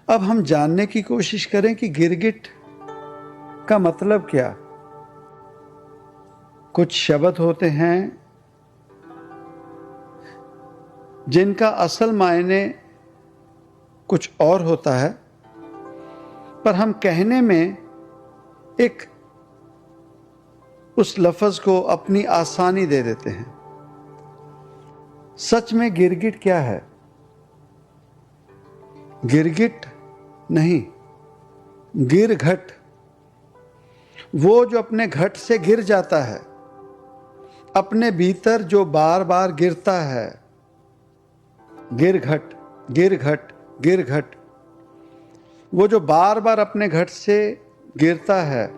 अब हम जानने की कोशिश करें कि गिरगिट का मतलब क्या। कुछ शब्द होते हैं जिनका असल मायने कुछ और होता है, पर हम कहने में एक उस लफ्ज़ को अपनी आसानी दे देते हैं। सच में गिरगिट क्या है? गिरगिट नहीं, गिरघट। वो जो अपने घट से गिर जाता है, अपने भीतर जो बार बार गिरता है। गिरघट, गिरघट, गिरघट। वो जो बार बार अपने घट से गिरता है,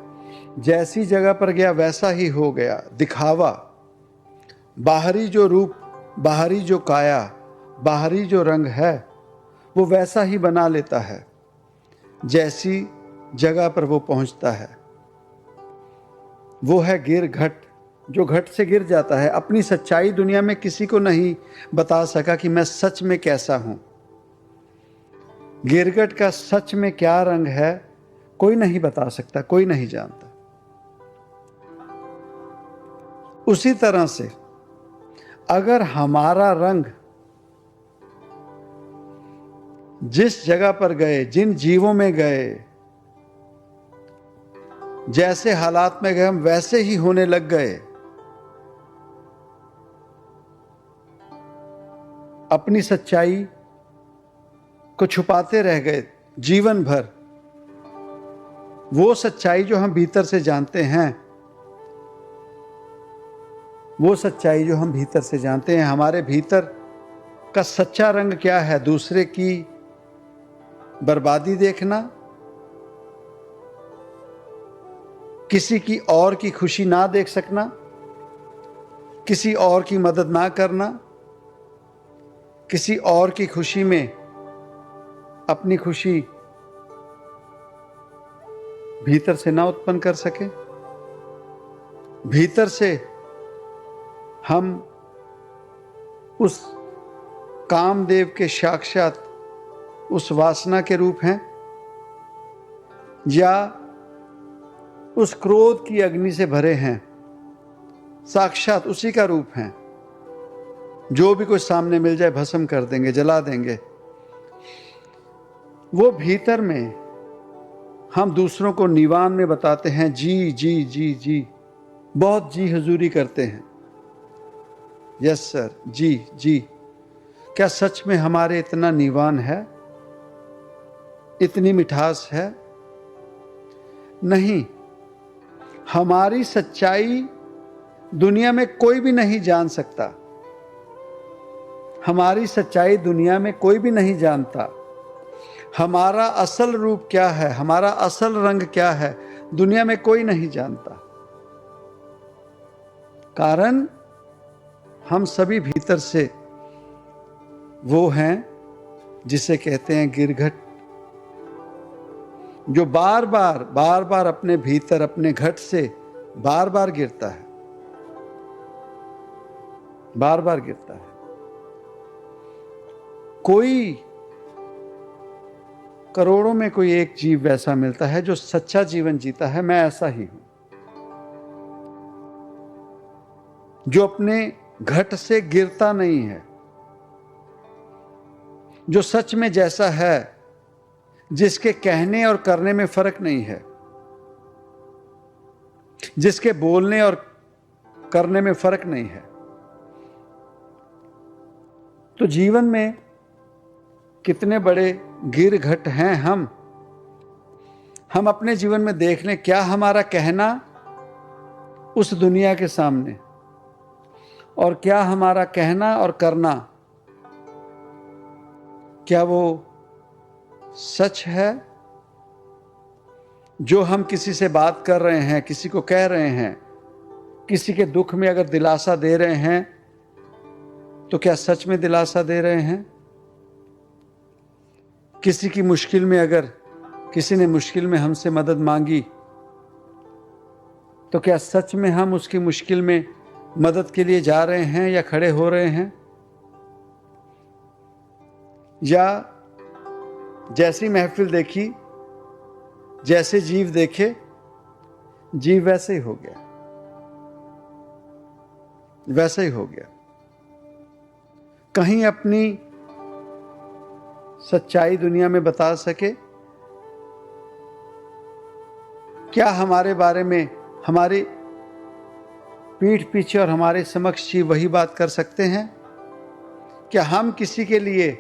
जैसी जगह पर गया वैसा ही हो गया। दिखावा, बाहरी जो रूप, बाहरी जो काया, बाहरी जो रंग है, वो वैसा ही बना लेता है जैसी जगह पर वो पहुंचता है। वो है गिरघट, जो घट से गिर जाता है। अपनी सच्चाई दुनिया में किसी को नहीं बता सका कि मैं सच में कैसा हूं। गिरगिट का सच में क्या रंग है, कोई नहीं बता सकता, कोई नहीं जानता। उसी तरह से अगर हमारा रंग जिस जगह पर गए, जिन जीवों में गए, जैसे हालात में गए, हम वैसे ही होने लग गए, अपनी सच्चाई को छुपाते रह गए जीवन भर, वो सच्चाई जो हम भीतर से जानते हैं, वो सच्चाई जो हम भीतर से जानते हैं, हमारे भीतर का सच्चा रंग क्या है? दूसरे की बर्बादी देखना, किसी की और की खुशी ना देख सकना, किसी और की मदद ना करना, किसी और की खुशी में अपनी खुशी भीतर से ना उत्पन्न कर सके। भीतर से हम उस कामदेव के साक्षात उस वासना के रूप हैं, या उस क्रोध की अग्नि से भरे हैं, साक्षात उसी का रूप हैं। जो भी कोई सामने मिल जाए भस्म कर देंगे, जला देंगे। वो भीतर में हम दूसरों को निवान में बताते हैं, जी जी जी जी, बहुत जी हुजूरी करते हैं, यस सर, जी जी। क्या सच में हमारे इतना निवान है, इतनी मिठास है? नहीं। हमारी सच्चाई दुनिया में कोई भी नहीं जान सकता। हमारी सच्चाई दुनिया में कोई भी नहीं जानता। हमारा असल रूप क्या है, हमारा असल रंग क्या है, दुनिया में कोई नहीं जानता। कारण हम सभी भीतर से वो हैं जिसे कहते हैं गिरघट, जो बार बार अपने भीतर, अपने घट से बार बार गिरता है, बार बार गिरता है। कोई करोड़ों में कोई एक जीव वैसा मिलता है जो सच्चा जीवन जीता है, मैं ऐसा ही हूं, जो अपने घट से गिरता नहीं है, जो सच में जैसा है, जिसके कहने और करने में फर्क नहीं है, जिसके बोलने और करने में फर्क नहीं है। तो जीवन में कितने बड़े गिरघट हैं हम अपने जीवन में देख लें। क्या हमारा कहना उस दुनिया के सामने, और क्या हमारा कहना और करना, क्या वो सच है? जो हम किसी से बात कर रहे हैं, किसी को कह रहे हैं, किसी के दुख में अगर दिलासा दे रहे हैं, तो क्या सच में दिलासा दे रहे हैं? किसी की मुश्किल में, अगर किसी ने मुश्किल में हमसे मदद मांगी, तो क्या सच में हम उसकी मुश्किल में मदद के लिए जा रहे हैं या खड़े हो रहे हैं? या जैसी महफिल देखी, जैसे जीव देखे, जीव वैसे ही हो गया, वैसे ही हो गया। कहीं अपनी सच्चाई दुनिया में बता सके? क्या हमारे बारे में हमारी पीठ पीछे और हमारे समक्ष ही वही बात कर सकते हैं? क्या हम किसी के लिए,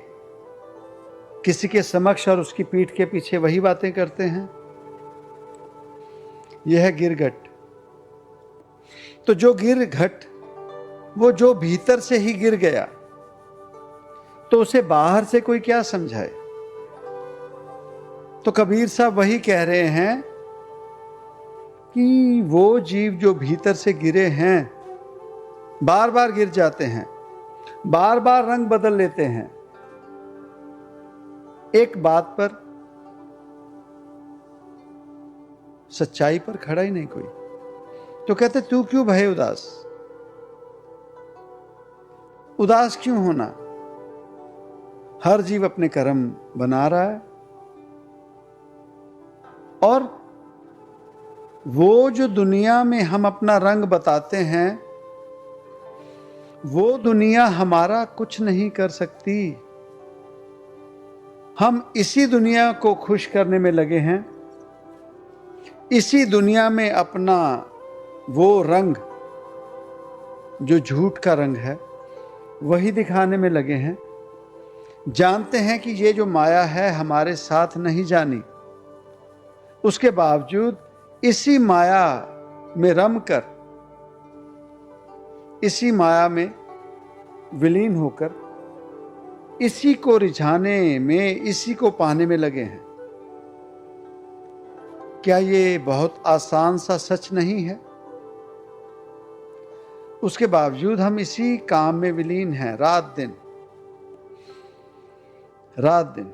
किसी के समक्ष और उसकी पीठ के पीछे वही बातें करते हैं? यह है गिरघट। तो जो गिरघट, वो जो भीतर से ही गिर गया, तो उसे बाहर से कोई क्या समझाए? तो कबीर साहब वही कह रहे हैं कि वो जीव जो भीतर से गिरे हैं, बार बार गिर जाते हैं, बार बार रंग बदल लेते हैं, एक बात पर, सच्चाई पर खड़ा ही नहीं कोई। तो कहते तू क्यों भय उदास? उदास क्यों होना? हर जीव अपने कर्म बना रहा है, और वो जो दुनिया में हम अपना रंग बताते हैं, वो दुनिया हमारा कुछ नहीं कर सकती। हम इसी दुनिया को खुश करने में लगे हैं, इसी दुनिया में अपना वो रंग जो झूठ का रंग है वही दिखाने में लगे हैं। जानते हैं कि ये जो माया है हमारे साथ नहीं जानी, उसके बावजूद इसी माया में रमकर, इसी माया में विलीन होकर, इसी को रिझाने में, इसी को पाने में लगे हैं। क्या ये बहुत आसान सा सच नहीं है? उसके बावजूद हम इसी काम में विलीन हैं, रात दिन, रात दिन।